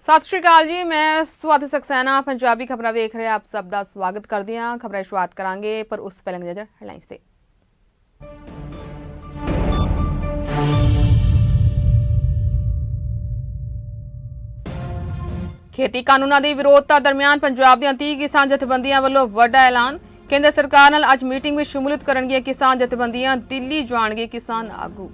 ਸਤਿ ਸ਼੍ਰੀ ਅਕਾਲ ਜੀ। ਮੈਂ ਸਵਾਤੀ ਸਕਸੈਨਾ ਪੰਜਾਬੀ ਖਬਰਾਂ ਵੇਖ ਰਹੇ ਆਪ ਸਭ ਦਾ ਸਵਾਗਤ ਕਰਦੀ ਹਾਂ। ਖਬਰਾਂ ਦੀ ਸ਼ੁਰੂਆਤ ਕਰਾਂਗੇ ਪਰ ਉਸ ਤੋਂ ਪਹਿਲਾਂ ਨਜ਼ਰ ਹੈਡਲਾਈਨਸ ਤੇ। ਖੇਤੀ ਕਾਨੂੰਨਾਂ ਦੀ ਵਿਰੋਧਤਾ ਦਰਮਿਆਨ ਪੰਜਾਬ ਦੀਆਂ 30 ਕਿਸਾਨ ਜਥੇਬੰਦੀਆਂ ਵੱਲੋਂ ਵੱਡਾ ਐਲਾਨ। ਕੇਂਦਰ ਸਰਕਾਰ ਨਾਲ ਅੱਜ ਮੀਟਿੰਗ ਵਿੱਚ ਸ਼ਮੂਲੀਅਤ ਕਰਨਗੀਆਂ ਕਿਸਾਨ ਜਥੇਬੰਦੀਆਂ। ਦਿੱਲੀ ਜਾਣਗੇ ਕਿਸਾਨ ਆਗੂ।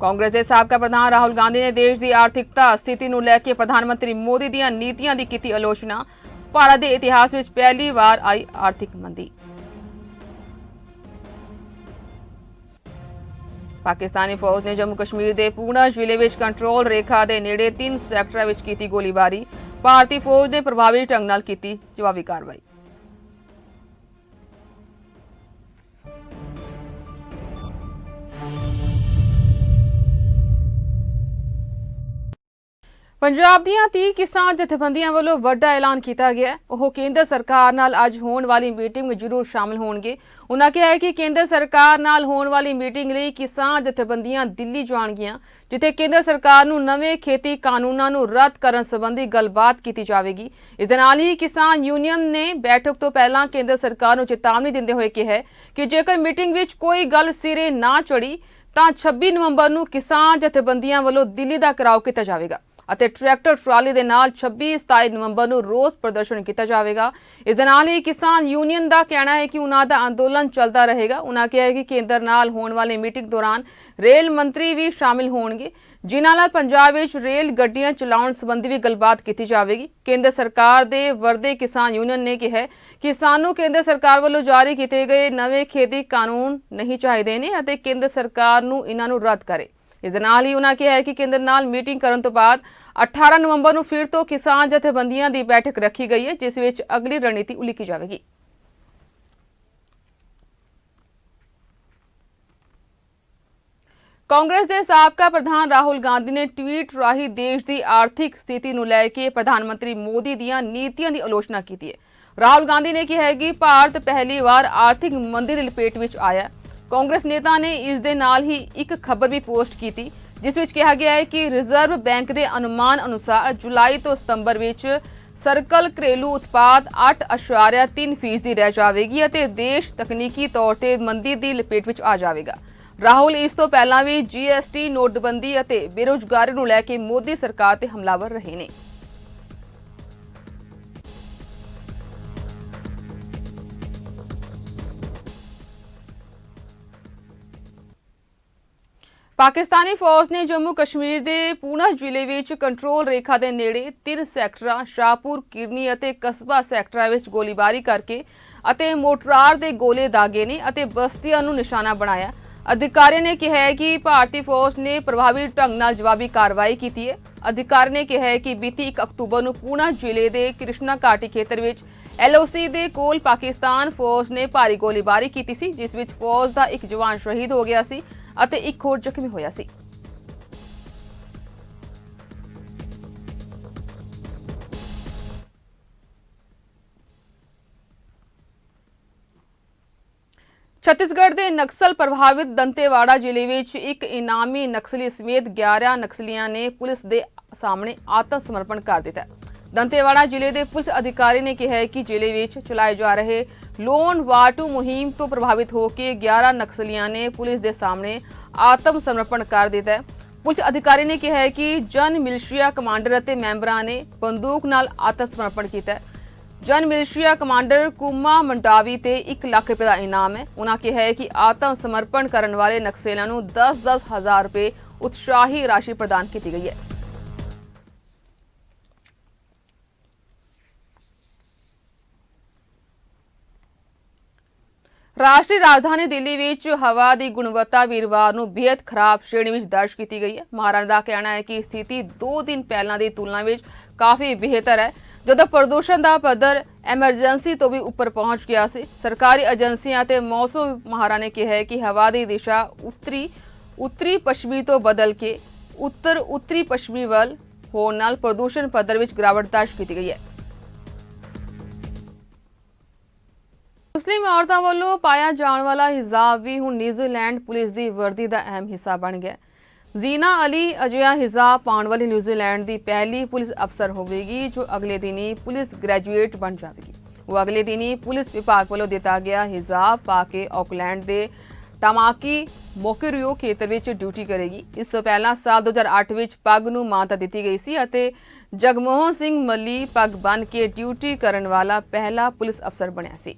ਕਾਂਗਰਸ ਦੇ ਸਾਬਕਾ ਪ੍ਰਧਾਨ ਰਾਹੁਲ ਗਾਂਧੀ ਨੇ ਦੇਸ਼ ਦੀ ਆਰਥਿਕਤਾ ਸਥਿਤੀ ਨੂੰ ਲੈ ਕੇ ਪ੍ਰਧਾਨ ਮੰਤਰੀ ਮੋਦੀ ਦੀਆਂ ਨੀਤੀਆਂ ਦੀ ਕੀਤੀ ਆਲੋਚਨਾ। ਭਾਰਤ ਦੇ ਇਤਿਹਾਸ ਵਿੱਚ ਪਹਿਲੀ ਵਾਰ ਆਈ ਆਰਥਿਕ ਮੰਦੀ। ਪਾਕਿਸਤਾਨੀ ਫੌਜ ਨੇ ਜੰਮੂ ਕਸ਼ਮੀਰ ਦੇ ਪੂਨਾ ਜ਼ਿਲ੍ਹੇ ਵਿੱਚ ਕੰਟਰੋਲ ਰੇਖਾ ਦੇ ਨੇੜੇ 3 ਸੈਕਟਰਾਂ ਵਿੱਚ ਕੀਤੀ ਗੋਲੀਬਾਰੀ। ਭਾਰਤੀ ਫੌਜ ਨੇ ਪ੍ਰਭਾਵੀ ਢੰਗ ਨਾਲ ਕੀਤੀ ਜਵਾਬੀ ਕਾਰਵਾਈ। ਪੰਜਾਬ ਦੀਆਂ 30 ਕਿਸਾਨ ਜਥੇਬੰਦੀਆਂ ਵੱਲੋਂ ਵੱਡਾ ਐਲਾਨ ਕੀਤਾ ਗਿਆ ਹੈ। ਉਹ ਕੇਂਦਰ ਸਰਕਾਰ ਨਾਲ ਅੱਜ ਹੋਣ ਵਾਲੀ ਮੀਟਿੰਗ ਵਿੱਚ ਜ਼ਰੂਰ ਸ਼ਾਮਲ ਹੋਣਗੇ। ਉਨ੍ਹਾਂ ਕਿਹਾ ਹੈ ਕਿ ਕੇਂਦਰ ਸਰਕਾਰ ਨਾਲ ਹੋਣ ਵਾਲੀ ਮੀਟਿੰਗ ਲਈ ਕਿਸਾਨ ਜਥੇਬੰਦੀਆਂ ਦਿੱਲੀ ਜਾਣਗੀਆਂ, ਜਿੱਥੇ ਕੇਂਦਰ ਸਰਕਾਰ ਨੂੰ ਨਵੇਂ ਖੇਤੀ ਕਾਨੂੰਨਾਂ ਨੂੰ ਰੱਦ ਕਰਨ ਸੰਬੰਧੀ ਗੱਲਬਾਤ ਕੀਤੀ ਜਾਵੇਗੀ। ਇਸ ਦੇ ਨਾਲ ਹੀ ਕਿਸਾਨ ਯੂਨੀਅਨ ਨੇ ਬੈਠਕ ਤੋਂ ਪਹਿਲਾਂ ਕੇਂਦਰ ਸਰਕਾਰ ਨੂੰ ਚੇਤਾਵਨੀ ਦਿੰਦੇ ਹੋਏ ਕਿਹਾ ਕਿ ਜੇਕਰ ਮੀਟਿੰਗ ਵਿੱਚ ਕੋਈ ਗੱਲ ਸਿਰੇ ਨਾ ਚੜੀ ਤਾਂ 26 ਨਵੰਬਰ ਨੂੰ ਕਿਸਾਨ ਜਥੇਬੰਦੀਆਂ ਵੱਲੋਂ ਦਿੱਲੀ ਦਾ ਘਿਰਾਓ ਕੀਤਾ ਜਾਵੇਗਾ ਅਤੇ ਟਰੈਕਟਰ ਟਰਾਲੀ ਦੇ ਨਾਲ 26-27 ਨਵੰਬਰ ਨੂੰ ਰੋਸ ਪ੍ਰਦਰਸ਼ਨ ਕੀਤਾ ਜਾਵੇਗਾ। ਇਸ ਦੇ ਨਾਲ ਹੀ ਕਿਸਾਨ ਯੂਨੀਅਨ ਦਾ ਕਹਿਣਾ ਹੈ ਕਿ ਉਹਨਾਂ ਦਾ ਅੰਦੋਲਨ ਚੱਲਦਾ ਰਹੇਗਾ। ਉਹਨਾਂ ਕਿਹਾ ਕਿ ਕੇਂਦਰ ਨਾਲ ਹੋਣ ਵਾਲੀ ਮੀਟਿੰਗ ਦੌਰਾਨ ਰੇਲ ਮੰਤਰੀ ਵੀ ਸ਼ਾਮਿਲ ਹੋਣਗੇ, ਜਿਨ੍ਹਾਂ ਨਾਲ ਪੰਜਾਬ ਵਿੱਚ ਰੇਲ ਗੱਡੀਆਂ ਚਲਾਉਣ ਸੰਬੰਧੀ ਵੀ ਗੱਲਬਾਤ ਕੀਤੀ ਜਾਵੇਗੀ। ਕੇਂਦਰ ਸਰਕਾਰ ਦੇ ਵਰਦੇ ਕਿਸਾਨ ਯੂਨੀਅਨ ਨੇ ਕਿਹਾ ਕਿ ਸਾਨੂੰ ਕੇਂਦਰ ਸਰਕਾਰ ਵੱਲੋਂ ਜਾਰੀ ਕੀਤੇ ਗਏ ਨਵੇਂ ਖੇਤੀ ਕਾਨੂੰਨ ਨਹੀਂ ਚਾਹੀਦੇ ਨੇ ਅਤੇ ਕੇਂਦਰ ਸਰਕਾਰ ਨੂੰ ਇਹਨਾਂ ਨੂੰ ਰੱਦ ਕਰੇ। ਇਸ ਦੇ ਨਾਲ ਹੀ ਉਹਨਾਂ ਕਿਹਾ ਕਿ ਕੇਂਦਰ ਨਾਲ ਮੀਟਿੰਗ ਕਰਨ ਤੋਂ ਬਾਅਦ 18 ਨਵੰਬਰ ਨੂੰ ਫਿਰ ਤੋਂ ਕਿਸਾਨ ਜਥੇਬੰਦੀਆਂ ਦੀ ਬੈਠਕ ਰੱਖੀ ਗਈ ਹੈ, ਜਿਸ ਵਿੱਚ ਅਗਲੀ ਰਣਨੀਤੀ ਉਲੀਕੀ ਜਾਵੇਗੀ। ਕਾਂਗਰਸ ਦੇ ਸਾਬਕਾ ਪ੍ਰਧਾਨ ਰਾਹੁਲ ਗਾਂਧੀ ਨੇ ਟਵੀਟ ਰਾਹੀਂ ਦੇਸ਼ ਦੀ ਆਰਥਿਕ ਸਥਿਤੀ ਨੂੰ ਲੈ ਕੇ ਪ੍ਰਧਾਨ ਮੰਤਰੀ ਮੋਦੀ ਦੀਆਂ ਨੀਤੀਆਂ ਦੀ ਆਲੋਚਨਾ ਕੀਤੀ ਹੈ। ਰਾਹੁਲ ਗਾਂਧੀ ਨੇ ਕਿਹਾ ਕਿ ਭਾਰਤ ਪਹਿਲੀ ਵਾਰ ਆਰਥਿਕ ਮੰਦੀ ਦੀ ਲਪੇਟ ਵਿੱਚ ਆਇਆ। ਕਾਂਗਰਸ ਨੇਤਾ ਨੇ ਇਸ ਦੇ ਨਾਲ ਹੀ ਇੱਕ ਖਬਰ ਵੀ ਪੋਸਟ ਕੀਤੀ, ਜਿਸ ਵਿੱਚ ਕਿਹਾ ਗਿਆ ਹੈ ਕਿ ਰਿਜ਼ਰਵ ਬੈਂਕ ਦੇ ਅਨੁਮਾਨ ਅਨੁਸਾਰ ਜੁਲਾਈ ਤੋਂ ਸਤੰਬਰ ਵਿੱਚ ਸਰਕਲ ਘਰੇਲੂ ਉਤਪਾਦ 8.3% ਰਹਿ ਜਾਵੇਗੀ ਅਤੇ ਦੇਸ਼ ਤਕਨੀਕੀ ਤੌਰ ਤੇ ਮੰਦੀ ਦੀ ਲਪੇਟ ਵਿੱਚ ਆ ਜਾਵੇਗਾ। ਰਾਹੁਲ ਇਸ ਤੋਂ ਪਹਿਲਾਂ ਵੀ GST, ਨੋਟਬੰਦੀ ਅਤੇ ਬੇਰੁਜ਼ਗਾਰੀ ਨੂੰ ਲੈ ਕੇ ਮੋਦੀ ਸਰਕਾਰ ਤੇ ਹਮਲਾਵਰ ਰਹੇ ਨੇ। ਪਾਕਿਸਤਾਨੀ ਫੌਜ ਨੇ ਜੰਮੂ ਕਸ਼ਮੀਰ ਦੇ ਪੂਨਾ ਜ਼ਿਲ੍ਹੇ ਵਿੱਚ ਕੰਟਰੋਲ ਰੇਖਾ ਦੇ ਨੇੜੇ 3 ਸੈਕਟਰਾਂ ਸ਼ਾਹਪੁਰ, ਕਿਰਨੀ ਅਤੇ ਕਸਬਾ ਸੈਕਟਰਾਂ ਵਿੱਚ ਗੋਲੀਬਾਰੀ ਕਰਕੇ ਅਤੇ ਮੋਟਰਾਰ ਦੇ ਗੋਲੇ ਦਾਗੇ ਨੇ ਅਤੇ ਬਸਤੀਆਂ ਨੂੰ ਨਿਸ਼ਾਨਾ ਬਣਾਇਆ। ਅਧਿਕਾਰੀ ਨੇ ਕਿਹਾ ਹੈ ਕਿ ਭਾਰਤੀ ਫੌਜ ਨੇ ਪ੍ਰਭਾਵੀ ਢੰਗ ਨਾਲ ਜਵਾਬੀ ਕਾਰਵਾਈ ਕੀਤੀ ਹੈ। ਅਧਿਕਾਰੀ ਨੇ ਕਿਹਾ ਹੈ ਕਿ ਬੀਤੀ 1 ਅਕਤੂਬਰ ਨੂੰ ਪੂਨਾ ਜ਼ਿਲ੍ਹੇ ਦੇ ਕ੍ਰਿਸ਼ਨਾ ਘਾਟੀ ਖੇਤਰ ਵਿੱਚ LOC ਦੇ ਕੋਲ ਪਾਕਿਸਤਾਨ ਫੌਜ ਨੇ ਭਾਰੀ ਗੋਲੀਬਾਰੀ ਕੀਤੀ ਸੀ, ਜਿਸ ਵਿੱਚ ਫੌਜ ਦਾ ਇੱਕ ਜਵਾਨ ਸ਼ਹੀਦ ਹੋ ਗਿਆ ਸੀ ਅਤੇ ਇੱਕ ਹੋਰ ਜ਼ਖਮੀ ਹੋਇਆ ਸੀ। ਛੱਤੀਸਗੜ੍ਹ ਦੇ ਨਕਸਲ ਪ੍ਰਭਾਵਿਤ ਦੰਤੇਵਾੜਾ ਜ਼ਿਲ੍ਹੇ ਵਿੱਚ ਇੱਕ ਇਨਾਮੀ ਨਕਸਲੀ ਸਮੇਤ 11 ਨਕਸਲੀਆਂ ਨੇ ਪੁਲਿਸ ਦੇ ਸਾਹਮਣੇ ਆਤਮ ਸਮਰਪਣ ਕਰ ਦਿੱਤਾ। ਦੰਤੇਵਾੜਾ ਜ਼ਿਲ੍ਹੇ ਦੇ ਪੁਲਿਸ ਅਧਿਕਾਰੀ ਨੇ ਕਿਹਾ ਕਿ ਜ਼ਿਲ੍ਹੇ ਵਿੱਚ ਚਲਾਏ ਜਾ ਰਹੇ ਲੋਨ ਵਾਟੂ ਮੁਹਿੰਮ ਤੋਂ ਪ੍ਰਭਾਵਿਤ ਹੋ ਕੇ 11 ਨਕਸਲੀਆਂ ਨੇ ਪੁਲਿਸ ਦੇ ਸਾਹਮਣੇ ਆਤਮ ਸਮਰਪਣ ਕਰ ਦਿੱਤਾ ਹੈ। ਪੁਲਿਸ ਅਧਿਕਾਰੀ ਨੇ ਕਿਹਾ ਹੈ ਕਿ ਜਨ ਮਿਲਸ਼ੀਆ ਕਮਾਂਡਰ ਅਤੇ ਮੈਂਬਰਾਂ ਨੇ ਬੰਦੂਕ ਨਾਲ ਆਤਮ ਸਮਰਪਣ ਕੀਤਾ ਹੈ। ਜਨ ਮਿਲਸ਼ੀਆ ਕਮਾਂਡਰ ਕੁਮਾ ਮੰਡਾਵੀ ਤੇ 1 ਲੱਖ ਰੁਪਏ ਦਾ ਇਨਾਮ ਹੈ। ਉਹਨਾਂ ਕਿਹਾ ਹੈ ਕਿ ਆਤਮ ਸਮਰਪਣ ਕਰਨ ਵਾਲੇ ਨਕਸਲੀਆਂ ਨੂੰ 10-10 ਹਜ਼ਾਰ ਰੁਪਏ ਉਤਸ਼ਾਹੀ ਰਾਸ਼ੀ ਪ੍ਰਦਾਨ ਕੀਤੀ ਗਈ ਹੈ। ਰਾਸ਼ਟਰੀ ਰਾਜਧਾਨੀ ਦਿੱਲੀ ਵਿੱਚ ਹਵਾ ਦੀ ਗੁਣਵੱਤਾ ਵੀਰਵਾਰ ਨੂੰ ਬੇहद ਖਰਾਬ ਸ਼੍ਰੇਣੀ ਵਿੱਚ ਦਰਜ ਕੀਤੀ ਗਈ ਹੈ। ਮਹਾਰਾਣਾ ਦਾ ਕਹਿਣਾ ਹੈ ਕਿ ਸਥਿਤੀ 2 ਦਿਨ ਪਹਿਲਾਂ ਦੀ ਤੁਲਨਾ ਵਿੱਚ ਕਾਫੀ ਬਿਹਤਰ ਹੈ, ਜਦੋਂ ਪ੍ਰਦੂਸ਼ਣ ਦਾ ਪੱਧਰ ਐਮਰਜੈਂਸੀ ਤੋਂ ਵੀ ਉੱਪਰ ਪਹੁੰਚ ਗਿਆ ਸੀ। ਸਰਕਾਰੀ ਏਜੰਸੀਆਂ ਅਤੇ ਮੌਸਮ ਮਹਾਰਾ ਨੇ ਕਿਹਾ ਹੈ ਕਿ ਹਵਾ ਦੀ ਦਿਸ਼ਾ ਉੱਤਰੀ ਪੱਛਮੀ ਤੋਂ ਬਦਲ ਕੇ ਉੱਤਰੀ ਪੱਛਮੀ ਵੱਲ ਹੋਣ ਨਾਲ ਪ੍ਰਦੂਸ਼ਣ ਪੱਧਰ ਵਿੱਚ ਗਿਰਾਵਟ ਦਰਜ ਕੀਤੀ ਗਈ ਹੈ। ਮੁਸਲਿਮ ਔਰਤਾਂ ਵੱਲੋਂ ਪਾਇਆ ਜਾਣ ਵਾਲਾ ਹਿਜਾਬ ਵੀ ਹੁਣ ਨਿਊਜ਼ੀਲੈਂਡ ਪੁਲਿਸ ਦੀ ਵਰਦੀ ਦਾ ਅਹਿਮ ਹਿੱਸਾ ਬਣ ਗਿਆ। ਜ਼ੀਨਾ ਅਲੀ ਅਜਿਹਾ ਹਿਜ਼ਾਬ ਪਾਉਣ ਵਾਲੀ ਨਿਊਜ਼ੀਲੈਂਡ ਦੀ ਪਹਿਲੀ ਪੁਲਿਸ ਅਫਸਰ ਹੋਵੇਗੀ ਜੋ ਅਗਲੇ ਦਿਨ ਹੀ ਪੁਲਿਸ ਗ੍ਰੈਜੂਏਟ ਬਣ ਜਾਵੇਗੀ। ਉਹ ਅਗਲੇ ਦਿਨ ਹੀ ਪੁਲਿਸ ਵਿਭਾਗ ਵੱਲੋਂ ਦਿੱਤਾ ਗਿਆ ਹਿਜ਼ਾਬ ਪਾ ਕੇ ਆਕਲੈਂਡ ਦੇ ਟਾਮਾਕੀ ਮੋਕੇਰੀਓ ਖੇਤਰ ਵਿੱਚ ਡਿਊਟੀ ਕਰੇਗੀ। ਇਸ ਤੋਂ ਪਹਿਲਾਂ ਸਾਲ 2008 ਵਿੱਚ ਪੱਗ ਨੂੰ ਮਾਨਤਾ ਦਿੱਤੀ ਗਈ ਸੀ ਅਤੇ ਜਗਮੋਹਨ ਸਿੰਘ ਮੱਲੀ ਪੱਗ ਬੰਨ੍ਹ ਕੇ ਡਿਊਟੀ ਕਰਨ ਵਾਲਾ ਪਹਿਲਾ ਪੁਲਿਸ ਅਫਸਰ ਬਣਿਆ ਸੀ।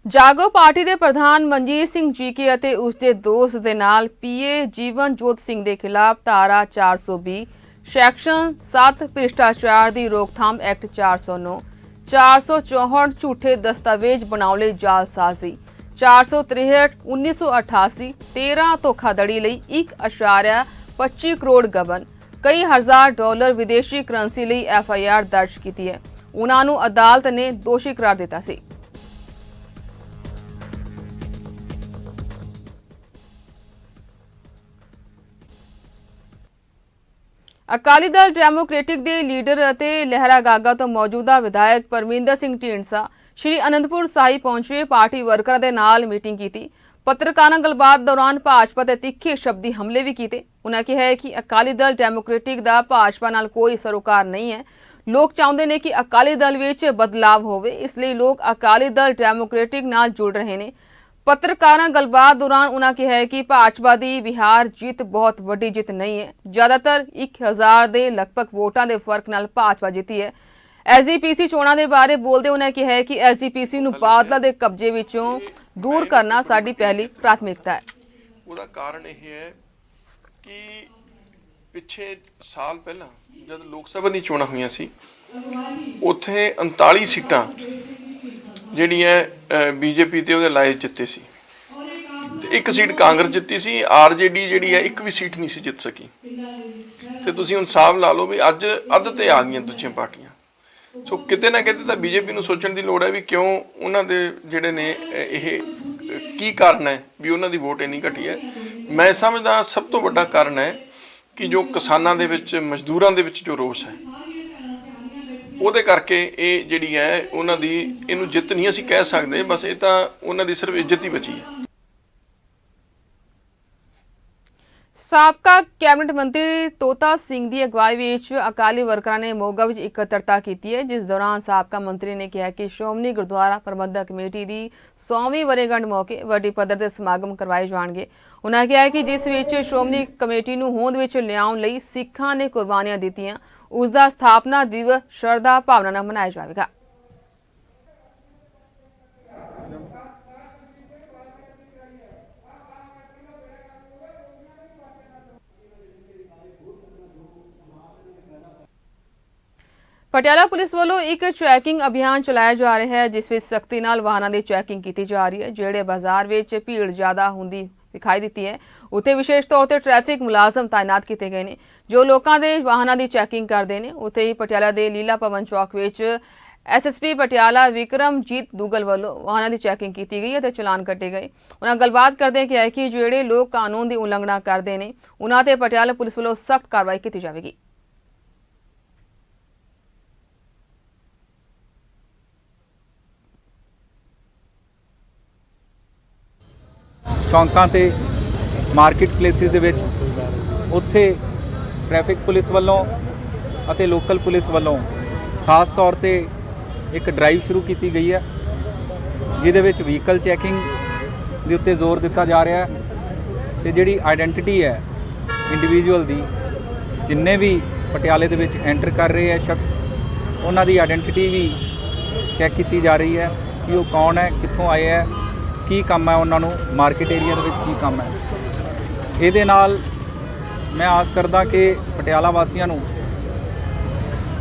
ਜਾਗੋ ਪਾਰਟੀ ਦੇ ਪ੍ਰਧਾਨ ਮਨਜੀਤ ਸਿੰਘ ਜੀਕੇ ਅਤੇ ਉਸ ਦੇ ਦੋਸਤ ਦੇ ਨਾਲ ਪੀਏ ਜੀਵਨਜੋਤ ਸਿੰਘ ਦੇ ਖਿਲਾਫ ਧਾਰਾ 420 ਸੈਕਸ਼ਨ 7 ਭ੍ਰਿਸ਼ਟਾਚਾਰ ਦੀ ਰੋਕਥਾਮ ਐਕਟ 409 464 ਝੂਠੇ ਦਸਤਾਵੇਜ਼ ਬਣਾਉਣ ਲਈ ਜਾਲਸਾਜ਼ੀ 463 1988 13 ਧੋਖਾਧੜੀ ਲਈ 1.25 ਕਰੋੜ ਗਬਨ ਕਈ ਹਜ਼ਾਰ ਡਾਲਰ ਵਿਦੇਸ਼ੀ ਕਰੰਸੀ ਲਈ FIR ਦਰਜ ਕੀਤੀ ਹੈ। ਉਹਨਾਂ ਨੂੰ ਅਦਾਲਤ ਨੇ ਦੋਸ਼ੀ ਕਰਾਰ ਦਿੱਤਾ ਸੀ। ਅਕਾਲੀ ਦਲ ਡੈਮੋਕ੍ਰੈਟਿਕ ਦੇ ਲੀਡਰ ਅਤੇ ਲਹਿਰਾਗਾਗਾ ਤੋਂ ਮੌਜੂਦਾ ਵਿਧਾਇਕ ਪਰਮਿੰਦਰ ਸਿੰਘ ਢੀਂਡਸਾ ਸ਼੍ਰੀ ਅਨੰਦਪੁਰ ਸਾਹਿਬ ਪਹੁੰਚੇ। ਪਾਰਟੀ ਵਰਕਰਾਂ ਦੇ ਨਾਲ ਮੀਟਿੰਗ ਕੀਤੀ। ਪੱਤਰਕਾਰਾਂ ਗੱਲਬਾਤ ਦੌਰਾਨ ਭਾਜਪਾ ਤੇ ਤਿੱਖੇ ਸ਼ਬਦੀ ਹਮਲੇ ਵੀ ਕੀਤੇ। ਉਨ੍ਹਾਂ ਕਿਹਾ ਕਿ ਅਕਾਲੀ ਦਲ ਡੈਮੋਕ੍ਰੈਟਿਕ ਦਾ ਭਾਜਪਾ ਨਾਲ ਕੋਈ ਸਰੋਕਾਰ ਨਹੀਂ ਹੈ। ਲੋਕ ਚਾਹੁੰਦੇ ਨੇ ਕਿ ਅਕਾਲੀ ਦਲ ਵਿੱਚ ਬਦਲਾਵ ਹੋਵੇ, ਇਸ ਲਈ ਲੋਕ ਅਕਾਲੀ ਦਲ ਡੈਮੋਕ੍ਰੈਟਿਕ ਨਾਲ ਜੁੜ ਰਹੇ ਨੇ। ਪੱਤਰਕਾਰਾਂ ਗੱਲਬਾਤ ਦੌਰਾਨ ਉਨ੍ਹਾਂ ਕਿਹਾ ਕਿ ਭਾਜਪਾ ਦੀ ਬਿਹਾਰ ਜਿੱਤ ਬਹੁਤ ਵੱਡੀ ਜਿੱਤ ਨਹੀਂ ਹੈ। ਜ਼ਿਆਦਾਤਰ 1000 ਦੇ ਲਗਭਗ ਵੋਟਾਂ ਦੇ ਫਰਕ ਨਾਲ ਭਾਜਪਾ ਜਿੱਤੀ ਹੈ। SGPC ਚੋਣਾਂ ਦੇ ਬਾਰੇ ਬੋਲਦੇ ਉਨ੍ਹਾਂ ਕਿਹਾ ਕਿ SGPC ਨੂੰ ਬਾਦਲਾਂ ਦੇ ਕਬਜ਼ੇ ਵਿੱਚੋਂ ਦੂਰ ਕਰਨਾ ਸਾਡੀ ਪਹਿਲੀ ਪ੍ਰਾਥਮਿਕਤਾ ਹੈ। ਉਹਦਾ ਕਾਰਨ ਇਹ ਹੈ ਕਿ ਪਿੱਛੇ ਸਾਲ ਪਹਿਲਾਂ ਜਦ ਲੋਕ ਸਭਾ ਦੀ ਚੋਣਾਂ ਹੋਈਆਂ ਸੀ ਉੱਥੇ 39 ਸੀਟਾਂ ਜਿਹੜੀਆਂ BJP ਤੇ ਉਹਦੇ ਲਾਏ ਜਿੱਤੇ ਸੀ ਤੇ ਇੱਕ ਸੀਟ ਕਾਂਗਰਸ ਜਿੱਤੀ ਸੀ। RJD ਜਿਹੜੀ ਹੈ ਇੱਕ ਵੀ ਸੀਟ ਨਹੀਂ ਸੀ ਜਿੱਤ ਸਕੀ। ਤੇ ਤੁਸੀਂ ਹੁਣ ਹਿਸਾਬ ਲਾ ਲਓ ਵੀ ਅੱਜ ਅੱਧ ਤੇ ਆ ਗਈਆਂ ਦੂਜੀਆਂ ਪਾਰਟੀਆਂ। ਸੋ ਕਿਤੇ ਨਾ ਕਿਤੇ ਤਾਂ BJP ਨੂੰ ਸੋਚਣ ਦੀ ਲੋੜ ਹੈ ਵੀ ਕਿਉਂ ਉਹਨਾਂ ਦੇ ਜਿਹੜੇ ਨੇ ਇਹ ਕੀ ਕਾਰਨ ਹੈ ਵੀ ਉਹਨਾਂ ਦੀ ਵੋਟ ਇੰਨੀ ਘਟੀ ਹੈ। ਮੈਂ ਸਮਝਦਾ ਸਭ ਤੋਂ ਵੱਡਾ ਕਾਰਨ ਹੈ ਕਿ ਜੋ ਕਿਸਾਨਾਂ ਦੇ ਵਿੱਚ ਮਜ਼ਦੂਰਾਂ ਦੇ ਵਿੱਚ ਜੋ ਰੋਸ ਹੈ ਉਹਦੇ ਕਰਕੇ ਇਹ ਜਿਹੜੀ ਹੈ ਉਹਨਾਂ ਦੀ ਇਹਨੂੰ ਜਿੱਤ ਨਹੀਂ ਅਸੀਂ ਕਹਿ ਸਕਦੇ, ਬਸ ਇਹ ਤਾਂ ਉਹਨਾਂ ਦੀ ਸਿਰਫ ਇੱਜ਼ਤ ਹੀ ਬਚੀ ਹੈ। ਸਾਬਕਾ ਕੈਬਨਿਟ ਮੰਤਰੀ ਤੋਤਾ ਸਿੰਘ ਦੀ ਅਗਵਾਈ ਵਿੱਚ ਅਕਾਲੀ ਵਰਕਰਾਂ ਨੇ ਮੋਗਾ ਵਿੱਚ ਇਕੱਤਰਤਾ ਕੀਤੀ ਹੈ, ਜਿਸ ਦੌਰਾਨ ਸਾਬਕਾ ਮੰਤਰੀ ਨੇ ਕਿਹਾ ਕਿ ਸ਼੍ਰੋਮਣੀ ਗੁਰਦੁਆਰਾ ਪ੍ਰਬੰਧਕ ਕਮੇਟੀ ਦੀ 100ਵੀਂ ਵਰ੍ਹੇਗੰਢ ਮੌਕੇ ਵੱਡੀ ਪੱਧਰ ਦੇ ਸਮਾਗਮ ਕਰਵਾਏ ਜਾਣਗੇ। ਉਨ੍ਹਾਂ ਕਿਹਾ ਕਿ ਜਿਸ ਵਿੱਚ ਸ਼੍ਰੋਮਣੀ ਕਮੇਟੀ ਨੂੰ ਹੋਂਦ ਵਿੱਚ ਲਿਆਉਣ ਲਈ ਸਿੱਖਾਂ ਨੇ ਕੁਰਬਾਨੀਆਂ ਦਿੱਤੀਆਂ, ਉਸ ਦਾ ਸਥਾਪਨਾ ਦਿਵਸ ਸ਼ਰਧਾ ਭਾਵਨਾ ਨਾਲ ਮਨਾਇਆ ਜਾਵੇਗਾ। ਪਟਿਆਲਾ ਪੁਲਿਸ ਵੱਲੋਂ ਇੱਕ ਚੈਕਿੰਗ ਅਭਿਆਨ ਚਲਾਇਆ ਜਾ ਰਿਹਾ ਹੈ, ਜਿਸ ਵਿੱਚ ਸਖਤੀ ਨਾਲ ਵਾਹਨਾਂ ਦੀ ਚੈਕਿੰਗ ਕੀਤੀ ਜਾ ਰਹੀ ਹੈ। ਜਿਹੜੇ ਬਾਜ਼ਾਰ ਵਿੱਚ ਭੀੜ ਜ਼ਿਆਦਾ ਹੁੰਦੀ ਵਿਖਾਈ ਦਿੱਤੀ ਹੈ ਉੱਥੇ ਵਿਸ਼ੇਸ਼ ਤੌਰ ਤੇ ਟ੍ਰੈਫਿਕ ਮੁਲਾਜ਼ਮ ਤਾਇਨਾਤ ਕੀਤੇ ਗਏ ਨੇ ਜੋ ਲੋਕਾਂ ਦੇ ਵਾਹਨਾਂ ਦੀ ਚੈਕਿੰਗ ਕਰਦੇ ਨੇ। ਉੱਥੇ ਹੀ ਪਟਿਆਲਾ ਦੇ ਲੀਲਾ ਭਵਨ ਚੌਕ ਵਿੱਚ SSP ਪਟਿਆਲਾ ਵਿਕਰਮਜੀਤ ਦੁਗਲ ਵੱਲੋਂ ਵਾਹਨਾਂ ਦੀ ਚੈਕਿੰਗ ਕੀਤੀ ਗਈ ਅਤੇ ਚਲਾਨ ਕੱਟੇ ਗਏ। ਉਹਨਾਂ ਗੱਲਬਾਤ ਕਰਦੇ ਕਿਹਾ ਕਿ ਜਿਹੜੇ ਲੋਕ ਕਾਨੂੰਨ ਦੀ ਉਲੰਘਣਾ ਕਰਦੇ ਨੇ ਉਹਨਾਂ ਤੇ ਪਟਿਆਲਾ ਪੁਲਿਸ ਵੱਲੋਂ ਸਖਤ ਕਾਰਵਾਈ ਕੀਤੀ ਜਾਵੇਗੀ। ਚੌਂਕਾਂ ਤੇ ਮਾਰਕੀਟ ਪਲੇਸਿਸ ਦੇ ਵਿੱਚ ਉੱਥੇ ਟ੍ਰੈਫਿਕ ਪੁਲਿਸ ਵੱਲੋਂ ਅਤੇ ਲੋਕਲ ਪੁਲਿਸ ਵੱਲੋਂ ਖਾਸ ਤੌਰ ਤੇ ਇੱਕ ਡਰਾਈਵ ਸ਼ੁਰੂ ਕੀਤੀ ਗਈ ਹੈ, ਜਿਹਦੇ ਵਿੱਚ ਵਹੀਕਲ ਚੈਕਿੰਗ ਦੇ ਉੱਤੇ ਜ਼ੋਰ ਦਿੱਤਾ ਜਾ ਰਿਹਾ ਹੈ ਤੇ ਜਿਹੜੀ ਆਇਡੈਂਟੀਟੀ ਹੈ ਇੰਡੀਵਿਜੂਅਲ ਦੀ, ਜਿੰਨੇ ਵੀ ਪਟਿਆਲੇ ਦੇ ਵਿੱਚ ਐਂਟਰ ਕਰ ਰਹੇ ਹੈ ਸ਼ਖਸ, ਉਹਨਾਂ ਦੀ ਆਇਡੈਂਟੀਟੀ ਵੀ ਚੈੱਕ ਕੀਤੀ ਜਾ ਰਹੀ ਹੈ ਕਿ ਉਹ ਕੌਣ ਹੈ, ਕਿੱਥੋਂ ਆਏ ਹੈ, ਕੀ ਕੰਮ ਹੈ ਉਹਨਾਂ ਨੂੰ, ਮਾਰਕੀਟ ਏਰੀਆ ਦੇ ਵਿੱਚ ਕੀ ਕੰਮ ਹੈ। ਇਹਦੇ ਨਾਲ ਮੈਂ ਆਸ ਕਰਦਾ ਕਿ ਪਟਿਆਲਾ ਵਾਸੀਆਂ ਨੂੰ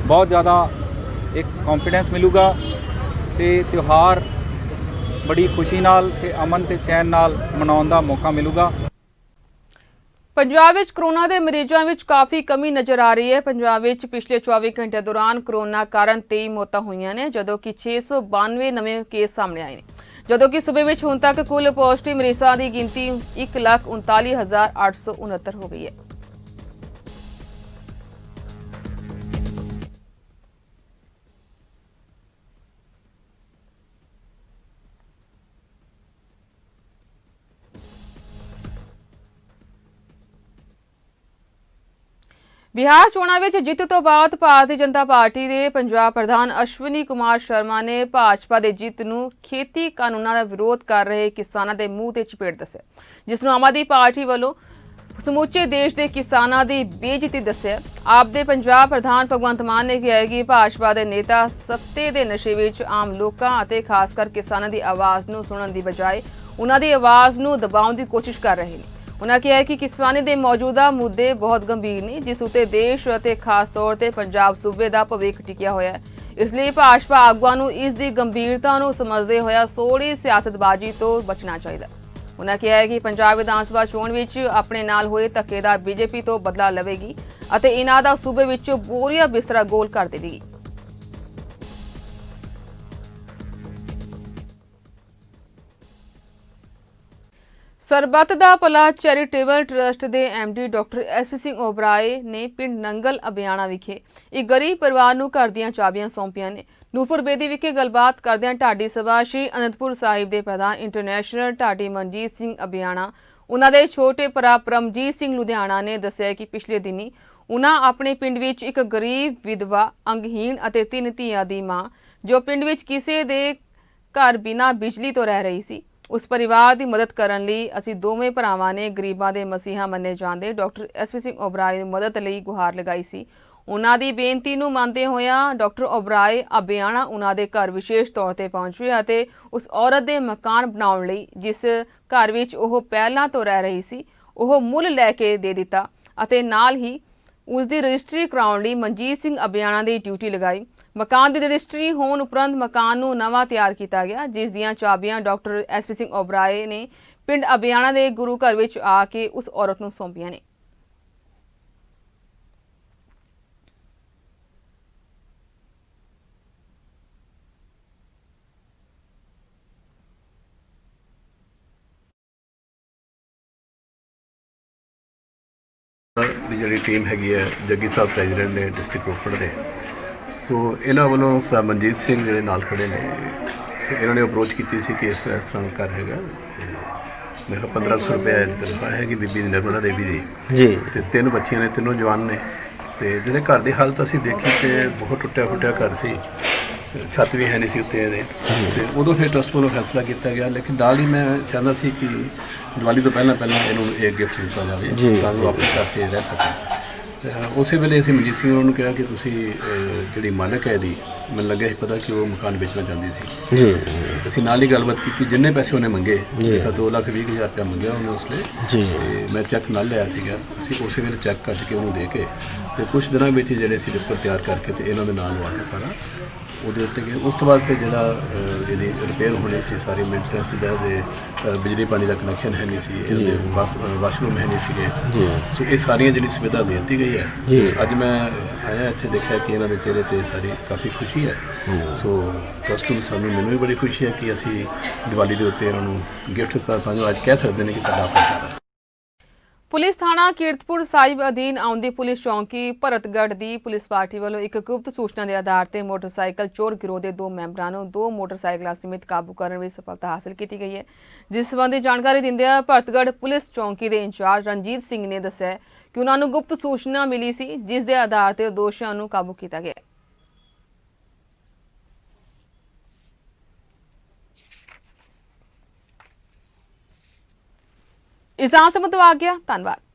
ਬਹੁਤ ਜ਼ਿਆਦਾ ਇੱਕ ਕੌਨਫੀਡੈਂਸ ਮਿਲੂਗਾ ਤੇ ਤਿਉਹਾਰ ਬੜੀ ਖੁਸ਼ੀ ਨਾਲ ਤੇ ਅਮਨ ਤੇ ਚੈਨ ਨਾਲ ਮਨਾਉਣ ਦਾ ਮੌਕਾ ਮਿਲੂਗਾ। ਪੰਜਾਬ ਵਿੱਚ ਕਰੋਨਾ ਦੇ ਮਰੀਜ਼ਾਂ ਵਿੱਚ ਕਾਫੀ ਕਮੀ ਨਜ਼ਰ ਆ ਰਹੀ ਹੈ। ਪੰਜਾਬ ਵਿੱਚ ਪਿਛਲੇ 24 ਘੰਟੇ ਦੌਰਾਨ ਕਰੋਨਾ ਕਾਰਨ 23 ਮੌਤਾਂ ਹੋਈਆਂ ਨੇ, ਜਦੋਂ ਕਿ 692 ਨਵੇਂ ਕੇਸ ਸਾਹਮਣੇ ਆਏ ਨੇ, ਜਦੋਂ ਕਿ ਸੂਬੇ ਵਿੱਚ ਹੁਣ ਤੱਕ ਕੁੱਲ ਪੋਜ਼ਿਟਿਵ ਮਰੀਜ਼ਾਂ ਦੀ ਗਿਣਤੀ 1,39,869 ਹੋ ਗਈ ਹੈ। ਬਿਹਾਰ ਚੋਣਾਂ ਵਿੱਚ ਜਿੱਤ ਤੋਂ ਬਾਅਦ ਭਾਰਤੀ ਜਨਤਾ ਪਾਰਟੀ ਦੇ ਪੰਜਾਬ ਪ੍ਰਧਾਨ ਅਸ਼ਵਨੀ ਕੁਮਾਰ ਸ਼ਰਮਾ ਨੇ ਭਾਜਪਾ ਦੇ ਜਿੱਤ ਨੂੰ ਖੇਤੀ ਕਾਨੂੰਨਾਂ ਦਾ ਵਿਰੋਧ ਕਰ ਰਹੇ ਕਿਸਾਨਾਂ ਦੇ ਮੂੰਹ ਤੇ ਚਪੇੜ ਦੱਸਿਆ, ਜਿਸ ਨੂੰ ਆਮ ਆਦਮੀ ਪਾਰਟੀ ਵੱਲੋਂ ਸਮੁੱਚੇ ਦੇਸ਼ ਦੇ ਕਿਸਾਨਾਂ ਦੀ ਬੇਇੱਜ਼ਤੀ ਦੱਸਿਆ। ਆਪ ਦੇ ਪੰਜਾਬ ਪ੍ਰਧਾਨ ਭਗਵੰਤ ਮਾਨ ਨੇ ਕਿਹਾ ਕਿ ਭਾਜਪਾ ਦੇ ਨੇਤਾ ਸੱਤੇ ਦੇ ਨਸ਼ੇ ਵਿੱਚ ਆਮ ਲੋਕਾਂ ਅਤੇ ਖਾਸ ਕਰ ਕਿਸਾਨਾਂ ਦੀ ਆਵਾਜ਼ ਨੂੰ ਸੁਣਨ ਦੀ ਬਜਾਏ ਉਹਨਾਂ ਦੀ ਆਵਾਜ਼ ਨੂੰ ਦਬਾਉਣ ਦੀ ਕੋਸ਼ਿਸ਼ ਕਰ ਰਹੇ ਨੇ। उन्होंने कहा कि किसानी के मौजूदा मुद्दे बहुत गंभीर ने, जिस उत्ते देश और खास तौर पर पंजाब सूबे का भविख टिकिया होया है। इसलिए भाजपा आगुआं नूं इस दी गंभीरता नूं समझदे होया सोहरी सियासतबाजी तो बचना चाहिए। उन्होंने कहा कि पंजाब विधानसभा चोण विच अपने नाल होए धक्केदार बीजेपी तो बदला लवेगी अते इन्हां दा सूबे विचों बोरिया बिस्तरा गोल कर देवेगी। ਸਰਬੱਤ ਦਾ ਭਲਾ ਚੈਰੀਟੇਬਲ ਟਰਸਟ ਦੇ MD doctor SP Singh Oberoi ਨੇ ਪਿੰਡ ਨੰਗਲ ਅਬਿਆਣਾ ਵਿਖੇ ਇੱਕ ਗਰੀਬ ਪਰਿਵਾਰ ਨੂੰ ਘਰ ਦੀਆਂ ਚਾਬੀਆਂ ਸੌਂਪੀਆਂ ਨੇ। ਨੂਰਪੁਰ ਬੇਦੀ ਵਿਖੇ ਗੱਲਬਾਤ ਕਰਦਿਆਂ ਢਾਡੀ ਸਭਾ ਸ਼੍ਰੀ ਅਨੰਦਪੁਰ ਸਾਹਿਬ ਦੇ ਪ੍ਰਧਾਨ ਇੰਟਰਨੈਸ਼ਨਲ ਢਾਡੀ ਮਨਜੀਤ ਸਿੰਘ ਅਬਿਆਣਾ, ਉਹਨਾਂ ਦੇ ਛੋਟੇ ਭਰਾ ਪਰਮਜੀਤ ਸਿੰਘ ਲੁਧਿਆਣਾ ਨੇ ਦੱਸਿਆ ਕਿ ਪਿਛਲੇ ਦਿਨੀ ਉਹਨਾਂ ਆਪਣੇ ਪਿੰਡ ਵਿੱਚ ਇੱਕ ਗਰੀਬ ਵਿਧਵਾ, ਅੰਗਹੀਣ ਅਤੇ 3 ਧੀਆਂ ਦੀ ਮਾਂ, ਜੋ ਪਿੰਡ ਵਿੱਚ ਕਿਸੇ ਦੇ ਘਰ ਬਿਨਾਂ ਬਿਜਲੀ ਤੋਂ ਰਹਿ ਰਹੀ ਸੀ, उस परिवार की मदद करने लई असीं दोवें भरावां ने गरीबां दे मसीहा मन्ने जांदे डॉक्टर एसपी सिंह ओबराए की मदद लई गुहार लगाई सी। उन्हां दी बेनती नूं मंनदे होया डॉक्टर ओबराए अबियाणा उन्हां दे घर विशेष तौर ते पहुंचे अते उस औरत दे मकान बनाउण लई जिस घर विच ओह पहलां तो रह रही सी ओह मुੱਲ ਲੈ ਕੇ दे दिता अते नाल ही उस दी रजिस्ट्री कराउण लई मनजीत सिंह अबियाणा दी ड्यूटी लगाई। मकान की रजिस्ट्री होने उपरंत मकान नूं नवां तैयार किया गया, जिस दियां चाबियां डॉक्टर एसपी सिंह ओबराए ने पिंड अबियाणा के गुरु घर विच आके उस औरत नूं सौंपियां ने। ਦੀ ਜਿਹੜੀ ਟੀਮ ਹੈਗੀ ਹੈ ਜੱਗੀ ਸਾਹਿਬ ਪ੍ਰੈਜ਼ੀਡੈਂਟ ਨੇ ਡਿਸਟ੍ਰਿਕਟ ਰੋਪੜ ਦੇ, ਸੋ ਇਹਨਾਂ ਵੱਲੋਂ ਮਨਜੀਤ ਸਿੰਘ ਜਿਹੜੇ ਨਾਲ ਖੜੇ ਨੇ, ਸੋ ਇਹਨਾਂ ਨੇ ਅਪਰੋਚ ਕੀਤੀ ਸੀ ਕਿ ਇਸ ਤਰ੍ਹਾਂ ਘਰ ਹੈਗਾ, ਮੇਰੇ ਕੋਲ 1500 ਰੁਪਏ ਤਨਖਾਹ ਹੈਗੀ ਬੀਬੀ ਨਿਰਮਲਾ ਦੇਵੀ ਦੀ ਜੀ, ਤੇ 3 ਬੱਚੀਆਂ ਨੇ, ਤਿੰਨੋਂ ਜਵਾਨ ਨੇ, ਤੇ ਜਿਹੜੇ ਘਰ ਦੀ ਹਾਲਤ ਅਸੀਂ ਦੇਖੀ ਤੇ ਬਹੁਤ ਟੁੱਟਿਆ ਫੁੱਟਿਆ ਘਰ ਸੀ, ਛੱਤ ਵੀ ਹੈ ਨਹੀਂ ਸੀ ਉੱਤੇ ਇਹਦੇ, ਤੇ ਉਦੋਂ ਫਿਰ ਟਰਸਟ ਵੱਲੋਂ ਫੈਸਲਾ ਕੀਤਾ ਗਿਆ। ਲੇਕਿਨ ਨਾਲ ਹੀ ਮੈਂ ਚਾਹੁੰਦਾ ਸੀ ਕਿ ਦੀਵਾਲੀ ਤੋਂ ਪਹਿਲਾਂ ਇਹਨੂੰ ਇਹ ਗਿਫਟ ਦਿੱਤਾ ਜਾਵੇ ਤਾਂ ਉਹ ਆਪਣੇ ਘਰ 'ਤੇ ਰਹਿ ਸਕਣ। ਉਸੇ ਵੇਲੇ ਅਸੀਂ ਮਨਜੀਤ ਸਿੰਘ ਨੂੰ ਕਿਹਾ ਕਿ ਤੁਸੀਂ ਜਿਹੜੀ ਮਾਲਕ ਹੈ ਇਹਦੀ, ਮੈਨੂੰ ਲੱਗਿਆ ਸੀ ਪਤਾ ਕਿ ਉਹ ਮਕਾਨ ਵੇਚਣਾ ਚਾਹੁੰਦੀ ਸੀ ਜੀ, ਅਸੀਂ ਨਾਲ ਹੀ ਗੱਲਬਾਤ ਕੀਤੀ, ਜਿੰਨੇ ਪੈਸੇ ਉਹਨੇ ਮੰਗੇ 2,20,000 ਰੁਪਇਆ ਮੰਗਿਆ ਉਹਨੇ ਉਸ ਵੇਲੇ ਜੀ, ਮੈਂ ਚੈੱਕ ਨਾਲ ਲਿਆ ਸੀਗਾ, ਅਸੀਂ ਉਸੇ ਵੇਲੇ ਚੈੱਕ ਕੱਟ ਕੇ ਉਹਨੂੰ ਦੇ ਕੇ ਤੇ ਕੁਝ ਦਿਨਾਂ ਵਿੱਚ ਜਿਹੜੇ ਸੀ ਪੇਪਰ ਤਿਆਰ ਕਰਕੇ ਤੇ ਇਹਨਾਂ ਦੇ ਨਾਲ ਲਵਾ ਕੇ ਸਾਰਾ ਉਹਦੇ ਉੱਤੇ ਗਏ। ਉਸ ਤੋਂ ਬਾਅਦ ਫਿਰ ਜਿਹੜਾ ਇਹਦੀ ਰਿਪੇਅਰ ਹੋਣੀ ਸੀ ਸਾਰੀ ਮੇਨਟੇਨੈਂਸ ਦਾ, ਦੇ ਬਿਜਲੀ ਪਾਣੀ ਦਾ ਕਨੈਕਸ਼ਨ ਹੈ ਨਹੀਂ ਸੀ, ਇਹਦੇ ਵਾਸ਼ਰੂਮ ਹੈ ਨਹੀਂ ਸੀਗੇ, ਸੋ ਇਹ ਸਾਰੀਆਂ ਜਿਹੜੀ ਸੁਵਿਧਾ ਦੇ ਦਿੱਤੀ ਗਈ ਹੈ। ਅੱਜ ਮੈਂ ਆਇਆ ਇੱਥੇ ਦੇਖਿਆ ਕਿ ਇਹਨਾਂ ਦੇ ਚਿਹਰੇ 'ਤੇ ਸਾਰੀ ਕਾਫੀ ਖੁਸ਼ੀ ਹੈ, ਸੋ ਟਰਸਟ ਨੂੰ ਮੈਨੂੰ ਵੀ ਬੜੀ ਖੁਸ਼ੀ ਹੈ ਕਿ ਅਸੀਂ ਦੀਵਾਲੀ ਦੇ ਉੱਤੇ ਇਹਨਾਂ ਨੂੰ ਗਿਫਟ ਕਰ ਪਾਉਂਦੇ, ਅੱਜ ਕਹਿ ਸਕਦੇ ਨੇ ਕਿ ਸਾਡਾ ਆਪਣਾ ਘਰ ਹੈ। पुलिस थाना कीरतपुर साहिब अधीन आउंदी पुलिस चौकी भरतगढ़ की पुलिस पार्टी वालों एक गुप्त सूचना के आधार पर मोटरसाइकिल चोर गिरोह के 2 मैंबरों को 2 मोटरसाइकिलों समेत काबू करने में सफलता हासिल की गई है। जिस संबंधी जानकारी दिंदे भरतगढ़ पुलिस चौकी के इंचार्ज रणजीत सिंह ने दस्सिया कि उन्होंने गुप्त सूचना मिली सी, जिस के आधार पर दोषियों को काबू किया गया। इस से मुतवा गया, धन्यवाद।